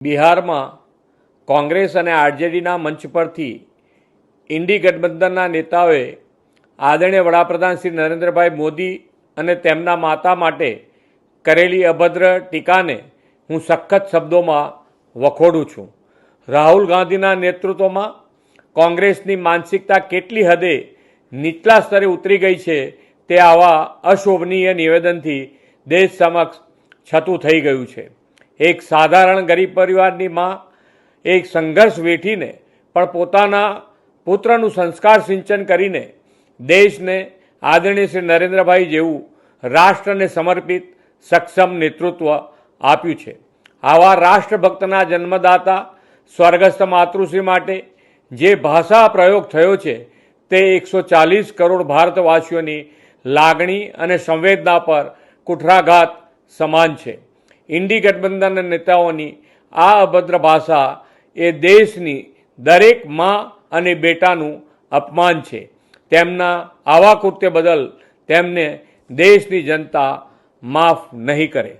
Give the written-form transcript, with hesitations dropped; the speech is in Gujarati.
બિહારમાં કોંગ્રેસ અને આરજેડીના મંચ પરથી ઇન્ડી ગઠબંધનના નેતાઓએ આદરણીય વડાપ્રધાન શ્રી નરેન્દ્રભાઈ મોદી અને તેમના માતા માટે કરેલી અભદ્ર ટીકાને હું સખત શબ્દોમાં વખોડું છું. રાહુલ ગાંધીના નેતૃત્વમાં કોંગ્રેસની માનસિકતા કેટલી હદે નીચલા સ્તરે ઉતરી ગઈ છે તે આવા અશોભનીય નિવેદનથી દેશ સમક્ષ છતું થઈ ગયું છે. એક સાધારણ ગરીબ પરિવારની માં એક સંઘર્ષ વેઠીને પણ પોતાના પુત્રનું સંસ્કાર સિંચન કરીને દેશને આદરણીય શ્રી નરેન્દ્રભાઈ જેવું રાષ્ટ્રને સમર્પિત સક્ષમ નેતૃત્વ આપ્યું છે. આવા રાષ્ટ્રભક્તના જન્મદાતા સ્વર્ગસ્થ માતૃશ્રી માટે જે ભાષા પ્રયોગ થયો છે તે 140 કરોડ ભારતવાસીઓની લાગણી અને સંવેદના પર કુઠરાઘાત સમાન છે. ઇન્ડી ગઠબંધનના નેતાઓની આ અભદ્ર ભાષા એ દેશની દરેક મા અને બેટાનું અપમાન છે. તેમના આવા કૃત્ય બદલ તેમને દેશની જનતા માફ નહીં કરે.